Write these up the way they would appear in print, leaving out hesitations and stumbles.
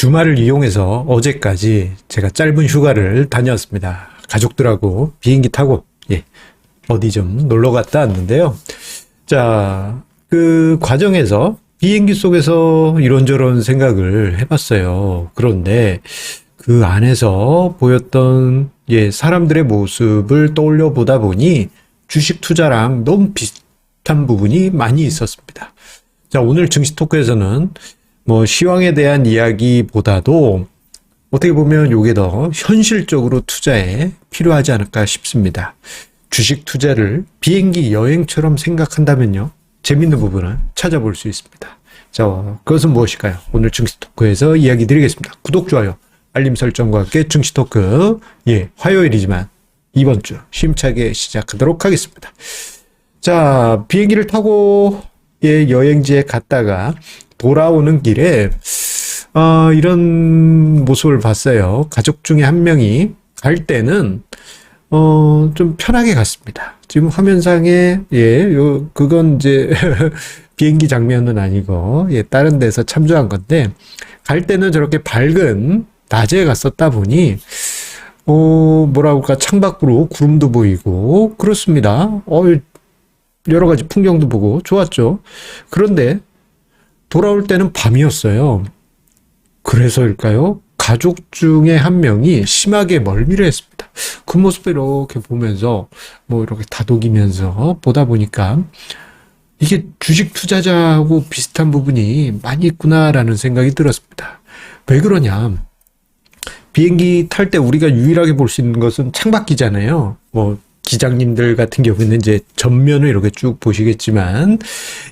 주말을 이용해서 어제까지 제가 짧은 휴가를 다녀왔습니다. 가족들하고 비행기 타고 어디 좀 놀러 갔다 왔는데요. 자, 그 과정에서 비행기 속에서 이런저런 생각을 해봤어요. 그런데 그 안에서 보였던 사람들의 모습을 떠올려 보다 보니 주식 투자랑 너무 비슷한 부분이 많이 있었습니다. 자, 오늘 증시 토크에서는 시황에 대한 이야기보다도 어떻게 보면 이게 더 현실적으로 투자에 필요하지 않을까 싶습니다. 주식 투자를 비행기 여행처럼 생각한다면요, 재밌는 부분을 찾아볼 수 있습니다. 자, 그것은 무엇일까요? 오늘 증시 토크에서 이야기 드리겠습니다. 구독, 좋아요, 알림 설정과 함께 증시 토크, 화요일이지만 이번 주 힘차게 시작하도록 하겠습니다. 자, 비행기를 타고 여행지에 갔다가 돌아오는 길에 이런 모습을 봤어요. 가족 중에 한 명이 갈 때는 좀 편하게 갔습니다. 지금 화면상에 그건 이제 비행기 장면은 아니고 다른 데서 참조한 건데, 갈 때는 저렇게 밝은 낮에 갔었다 보니 뭐라고 할까, 창밖으로 구름도 보이고 그렇습니다. 여러 가지 풍경도 보고 좋았죠. 그런데 돌아올 때는 밤이었어요. 그래서일까요? 가족 중에 한 명이 심하게 멀미를 했습니다. 그 모습을 이렇게 보면서 이렇게 다독이면서 보다 보니까 이게 주식 투자자하고 비슷한 부분이 많이 있구나라는 생각이 들었습니다. 왜 그러냐? 비행기 탈 때 우리가 유일하게 볼 수 있는 것은 창밖이잖아요. 기장님들 같은 경우는 이제 전면을 이렇게 쭉 보시겠지만,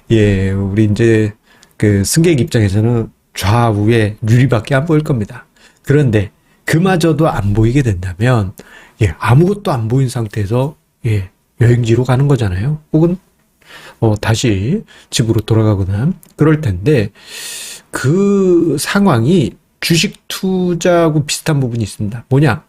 우리 이제 그 승객 입장에서는 좌우에 유리밖에 안 보일 겁니다. 그런데 그마저도 안 보이게 된다면, 아무것도 안 보인 상태에서 여행지로 가는 거잖아요. 혹은 다시 집으로 돌아가거나 그럴 텐데, 그 상황이 주식 투자하고 비슷한 부분이 있습니다. 뭐냐?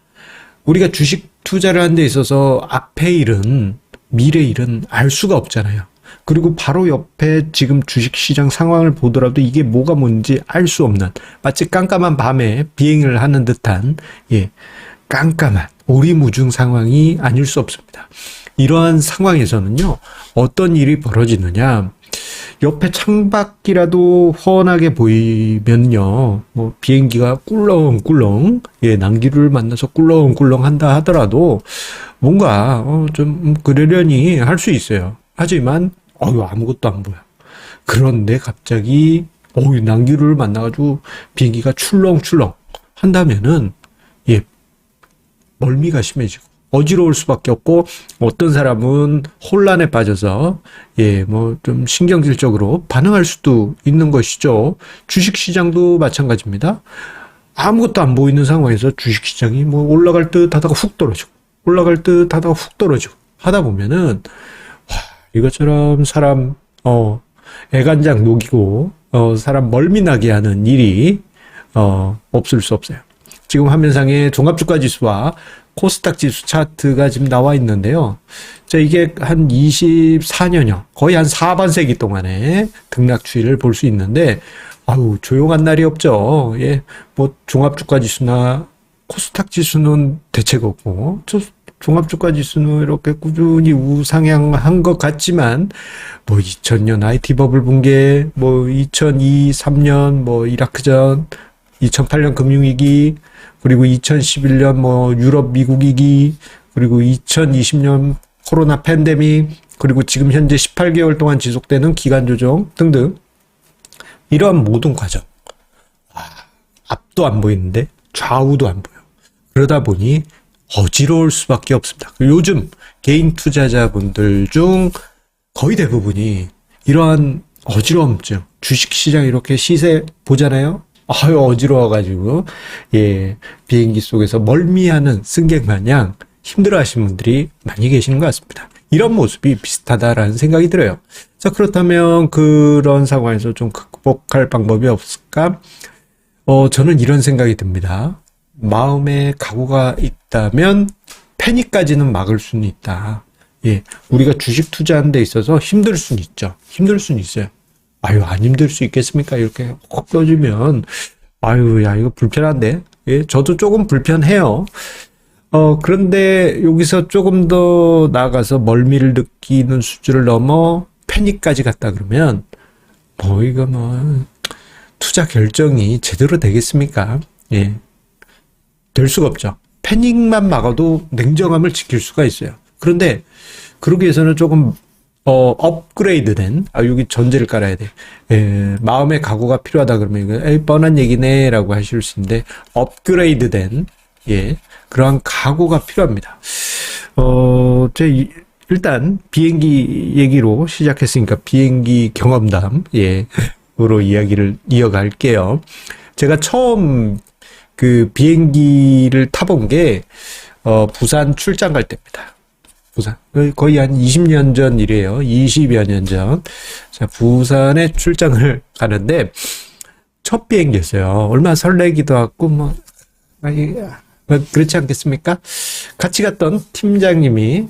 우리가 주식 투자를 하는 데 있어서 앞의 일은, 미래 일은 알 수가 없잖아요. 그리고 바로 옆에 지금 주식시장 상황을 보더라도 이게 뭐가 뭔지 알 수 없는, 마치 깜깜한 밤에 비행을 하는 듯한 깜깜한 오리무중 상황이 아닐 수 없습니다. 이러한 상황에서는요, 어떤 일이 벌어지느냐, 옆에 창밖이라도 훤하게 보이면요, 비행기가 꿀렁꿀렁, 난기류를 만나서 꿀렁꿀렁 한다 하더라도 뭔가 좀 그러려니 할 수 있어요. 하지만 아무것도 안 보여. 그런데 갑자기 난기류를 만나가지고 비행기가 출렁출렁 한다면은 멀미가 심해지고 어지러울 수밖에 없고, 어떤 사람은 혼란에 빠져서 좀 신경질적으로 반응할 수도 있는 것이죠. 주식시장도 마찬가지입니다. 아무것도 안 보이는 상황에서 주식시장이 올라갈 듯 하다가 훅 떨어지고, 올라갈 듯 하다가 훅 떨어지고 하다 보면은 이것처럼 사람 애간장 녹이고 사람 멀미나게 하는 일이 없을 수 없어요. 지금 화면상에 종합주가지수와 코스닥 지수 차트가 지금 나와 있는데요. 자, 이게 한 24년여, 거의 한 4반세기 동안의 등락 추이를 볼 수 있는데, 조용한 날이 없죠. 종합주가 지수나 코스닥 지수는 대체고, 종합주가 지수는 이렇게 꾸준히 우상향한 것 같지만, 2000년 IT 버블 붕괴, 2002, 3년 이라크전, 2008년 금융위기, 그리고 2011년 유럽 미국 위기, 그리고 2020년 코로나 팬데믹, 그리고 지금 현재 18개월 동안 지속되는 기간 조정 등등, 이러한 모든 과정, 앞도 안 보이는데 좌우도 안 보여. 그러다 보니 어지러울 수밖에 없습니다. 요즘 개인 투자자분들 중 거의 대부분이 이러한 어지러움증, 주식시장 이렇게 시세 보잖아요. 어지러워가지고 비행기 속에서 멀미하는 승객 마냥 힘들어 하시는 분들이 많이 계시는 것 같습니다. 이런 모습이 비슷하다라는 생각이 들어요. 자, 그렇다면 그런 상황에서 좀 극복할 방법이 없을까? 저는 이런 생각이 듭니다. 마음에 각오가 있다면 패닉까지는 막을 수는 있다. 우리가 주식 투자하는 데 있어서 힘들 수는 있죠. 힘들 수는 있어요. 안 힘들 수 있겠습니까? 이렇게 확 떠지면 아유, 야, 이거 불편한데? 예, 저도 조금 불편해요. 그런데 여기서 조금 더 나아가서 멀미를 느끼는 수준을 넘어 패닉까지 갔다 그러면, 이거 투자 결정이 제대로 되겠습니까? 예. 될 수가 없죠. 패닉만 막아도 냉정함을 지킬 수가 있어요. 그런데, 그러기 위해서는 조금, 업그레이드된, 여기 전제를 깔아야 돼. 예, 마음의 각오가 필요하다 그러면, 이거, 에이, 뻔한 얘기네, 라고 하실 수 있는데, 업그레이드된, 예, 그러한 각오가 필요합니다. 일단, 비행기 얘기로 시작했으니까, 비행기 경험담, 예, 으로 이야기를 이어갈게요. 제가 처음 그 비행기를 타본 게, 부산 출장 갈 때입니다. 부산. 거의 한 20년 전 일이에요. 20여 년 전. 자, 부산에 출장을 가는데, 첫 비행기였어요. 얼마나 설레기도 하고, 그렇지 않겠습니까? 같이 갔던 팀장님이,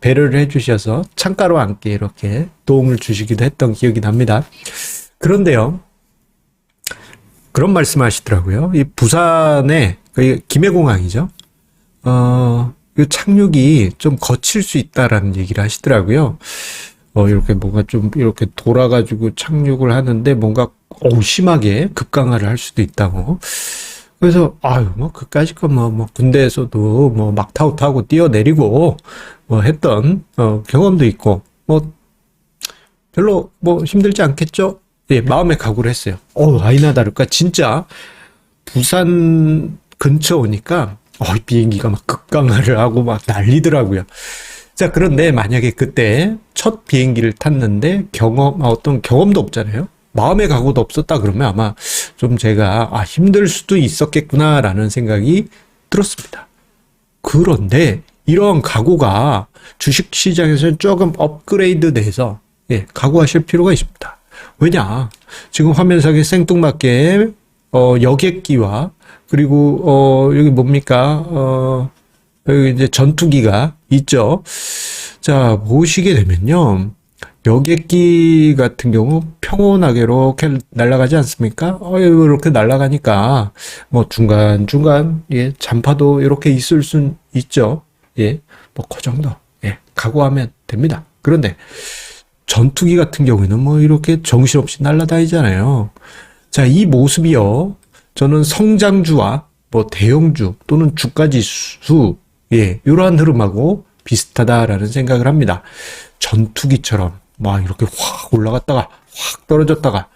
배려를 해주셔서 창가로 앉게 이렇게 도움을 주시기도 했던 기억이 납니다. 그런데요, 그런 말씀 하시더라고요. 이 부산에, 김해공항이죠. 이 착륙이 좀 거칠 수 있다라는 얘기를 하시더라고요. 이렇게 뭔가 좀 이렇게 돌아가지고 착륙을 하는데 뭔가 심하게 급강하를 할 수도 있다고. 그래서 그까짓 거 군대에서도 막타오 타고 뛰어내리고 했던 경험도 있고 별로 힘들지 않겠죠? 예, 마음의 각오를 했어요. 아니나 다를까 진짜 부산 근처 오니까 비행기가 막 급강하를 하고 막 난리더라고요. 자, 그런데 만약에 그때 첫 비행기를 탔는데 어떤 경험도 없잖아요. 마음의 각오도 없었다 그러면 아마 좀 제가 힘들 수도 있었겠구나라는 생각이 들었습니다. 그런데 이런 각오가 주식시장에서는 조금 업그레이드 돼서 각오하실 필요가 있습니다. 왜냐? 지금 화면상에 생뚱맞게 여객기와 그리고 여기 뭡니까? 여기 이제 전투기가 있죠. 자, 보시게 되면요. 여객기 같은 경우 평온하게 이렇게 날아가지 않습니까? 이렇게 날아가니까 중간중간 잔파도 이렇게 있을 순 있죠. 예. 그 정도. 예. 각오하면 됩니다. 그런데 전투기 같은 경우에는 이렇게 정신없이 날아다니잖아요. 자, 이 모습이요. 저는 성장주와 대형주 또는 주가지수, 이러한 흐름하고 비슷하다라는 생각을 합니다. 전투기처럼 이렇게 확 올라갔다가 확 떨어졌다가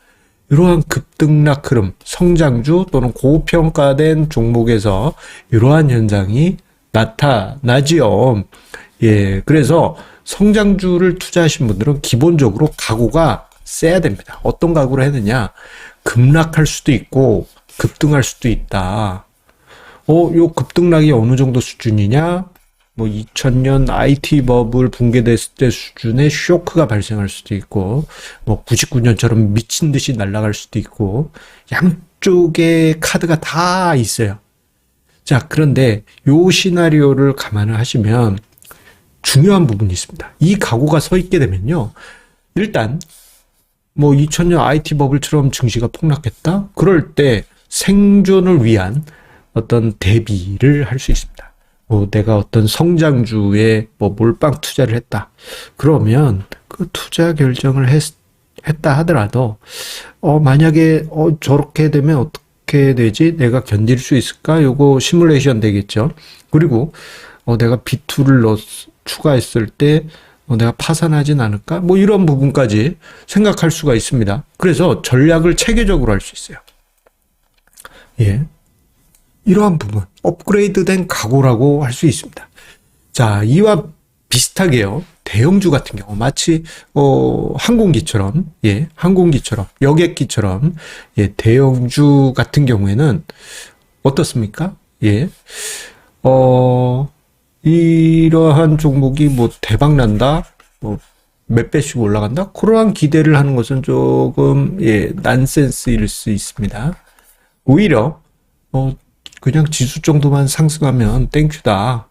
이러한 급등락 흐름, 성장주 또는 고평가된 종목에서 이러한 현상이 나타나지요. 예, 그래서 성장주를 투자하신 분들은 기본적으로 각오가 세야 됩니다. 어떤 각오를 했느냐? 급락할 수도 있고 급등할 수도 있다. 요 급등락이 어느 정도 수준이냐? 2000년 IT 버블 붕괴됐을 때 수준의 쇼크가 발생할 수도 있고, 99년처럼 미친 듯이 날아갈 수도 있고, 양쪽의 카드가 다 있어요. 자, 그런데 요 시나리오를 감안을 하시면 중요한 부분이 있습니다. 이 각오가 서 있게 되면요. 일단, 2000년 IT 버블처럼 증시가 폭락했다? 그럴 때 생존을 위한 어떤 대비를 할 수 있습니다. 내가 어떤 성장주에 몰빵 투자를 했다. 그러면 그 투자 결정을 했다 하더라도, 만약에, 저렇게 되면 어떻게 되지? 내가 견딜 수 있을까? 요거 시뮬레이션 되겠죠. 그리고, 내가 B2를 추가했을 때, 내가 파산하진 않을까? 이런 부분까지 생각할 수가 있습니다. 그래서 전략을 체계적으로 할 수 있어요. 예. 이러한 부분, 업그레이드된 각오라고 할 수 있습니다. 자, 이와 비슷하게요. 대형주 같은 경우, 마치, 항공기처럼, 여객기처럼, 대형주 같은 경우에는 어떻습니까? 이러한 종목이 대박 난다, 몇 배씩 올라간다? 그러한 기대를 하는 것은 조금, 난센스일 수 있습니다. 오히려, 그냥 지수 정도만 상승하면 땡큐다.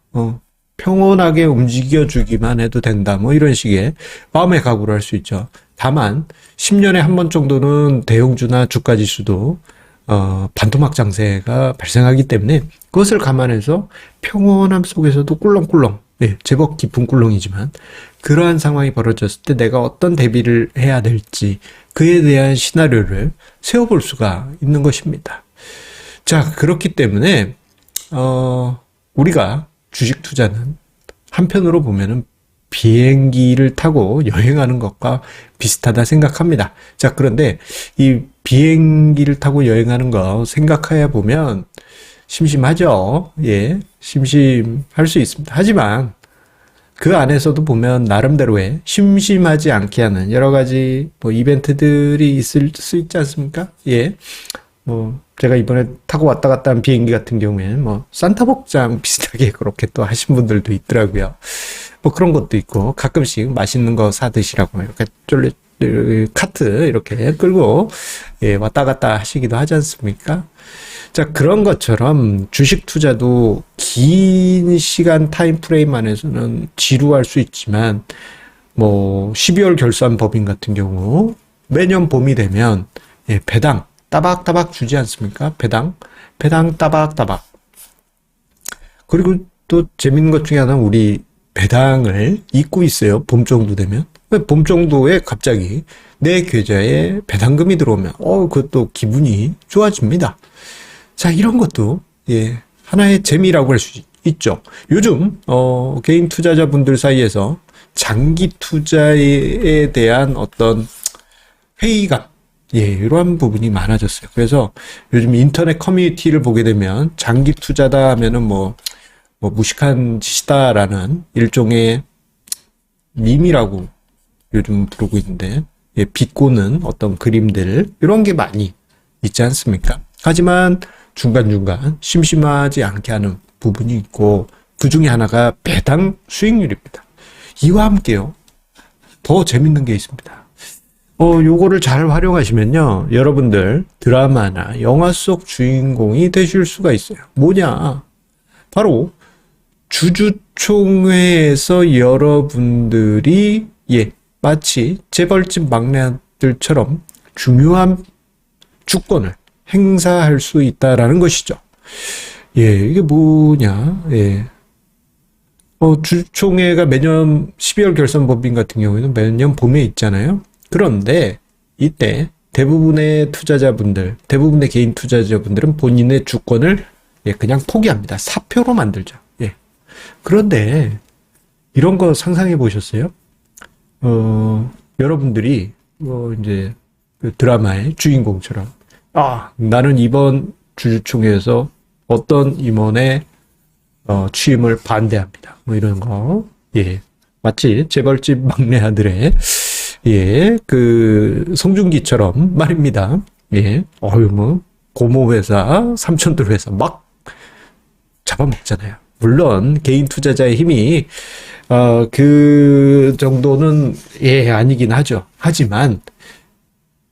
평온하게 움직여주기만 해도 된다. 이런 식의 마음의 각오를 할 수 있죠. 다만 10년에 한 번 정도는 대형주나 주가지수도 반토막 장세가 발생하기 때문에 그것을 감안해서 평온함 속에서도 꿀렁꿀렁, 예, 제법 깊은 꿀렁이지만 그러한 상황이 벌어졌을 때 내가 어떤 대비를 해야 될지 그에 대한 시나리오를 세워볼 수가 있는 것입니다. 자, 그렇기 때문에 우리가 주식 투자는 한편으로 보면은 비행기를 타고 여행하는 것과 비슷하다 생각합니다. 자, 그런데 이 비행기를 타고 여행하는 거 생각해 보면 심심하죠. 예, 심심할 수 있습니다. 하지만 그 안에서도 보면 나름대로의 심심하지 않게 하는 여러 가지 뭐 이벤트들이 있을 수 있지 않습니까? 예. 뭐 제가 이번에 타고 왔다 갔다 한 비행기 같은 경우에는 뭐 산타 복장 비슷하게 그렇게 또 하신 분들도 있더라고요. 뭐 그런 것도 있고 가끔씩 맛있는 거 사 드시라고 이렇게 쫄래 카트 이렇게 끌고 예, 왔다 갔다 하시기도 하지 않습니까? 자, 그런 것처럼 주식 투자도 긴 시간 타임 프레임 안에서는 지루할 수 있지만 뭐 12월 결산 법인 같은 경우 매년 봄이 되면 예, 배당 따박따박 주지 않습니까? 배당 따박따박. 그리고 또 재밌는 것 중에 하나는 우리 배당을 잊고 있어요. 봄 정도 되면. 봄 정도에 갑자기 내 계좌에 배당금이 들어오면 그것도 기분이 좋아집니다. 자, 이런 것도 예, 하나의 재미라고 할 수 있죠. 요즘 개인 투자자분들 사이에서 장기 투자에 대한 어떤 회의감 예, 이러한 부분이 많아졌어요. 그래서 요즘 인터넷 커뮤니티를 보게 되면 장기 투자다 하면은 뭐 무식한 짓이다라는 일종의 밈이라고 요즘 부르고 있는데, 예, 비꼬는 어떤 그림들, 이런 게 많이 있지 않습니까? 하지만 중간중간 심심하지 않게 하는 부분이 있고, 그 중에 하나가 배당 수익률입니다. 이와 함께요, 더 재밌는 게 있습니다. 요거를 잘 활용하시면요, 여러분들 드라마나 영화 속 주인공이 되실 수가 있어요. 뭐냐? 바로 주주총회에서 여러분들이 예, 마치 재벌집 막내들처럼 중요한 주권을 행사할 수 있다라는 것이죠. 예, 이게 뭐냐? 예. 주총회가 매년 12월 결산법인 같은 경우에는 매년 봄에 있잖아요. 그런데 이때 대부분의 투자자분들, 대부분의 개인 투자자분들은 본인의 주권을 예, 그냥 포기합니다. 사표로 만들죠. 예. 그런데 이런 거 상상해 보셨어요? 여러분들이 이제 그 드라마의 주인공처럼 나는 이번 주주총회에서 어떤 임원의 취임을 반대합니다. 뭐 이런 거. 예. 마치 재벌집 막내 아들의 예, 그 송중기처럼 말입니다. 예. 뭐 고모 회사, 삼촌들 회사 막 잡아먹잖아요. 물론 개인 투자자의 힘이 그 정도는 예, 아니긴 하죠. 하지만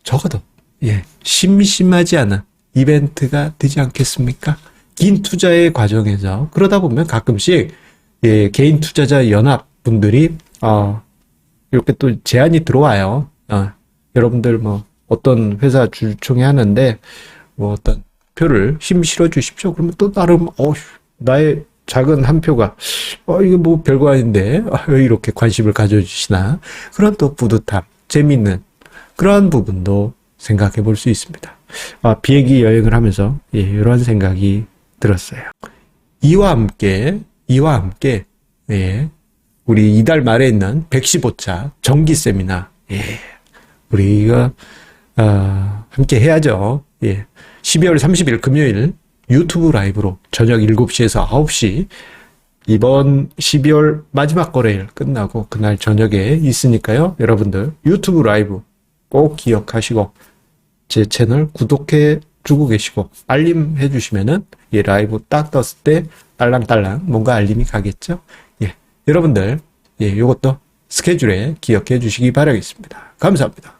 적어도 예, 심심하지 않은 이벤트가 되지 않겠습니까? 긴 투자의 과정에서 그러다 보면 가끔씩 예, 개인 투자자 연합 분들이 이렇게 또 제안이 들어와요. 여러분들 뭐 어떤 회사 주총회 하는데 뭐 어떤 표를 실어 주십시오. 그러면 또 나름 나의 작은 한 표가 이거 뭐 별거 아닌데 왜 이렇게 관심을 가져주시나, 그런 또 뿌듯함, 재미있는 그러한 부분도 생각해 볼 수 있습니다. 비행기 여행을 하면서 예, 이러한 생각이 들었어요. 이와 함께 예, 우리 이달 말에 있는 115차 정기 세미나 예, 우리가 함께 해야죠. 예, 12월 30일 금요일 유튜브 라이브로 저녁 7시에서 9시 이번 12월 마지막 거래일 끝나고 그날 저녁에 있으니까요. 여러분들 유튜브 라이브 꼭 기억하시고 제 채널 구독해 주고 계시고 알림 해주시면은 예, 라이브 딱 떴을 때 딸랑딸랑 뭔가 알림이 가겠죠. 예, 여러분들 예, 요것도 스케줄에 기억해 주시기 바라겠습니다. 감사합니다.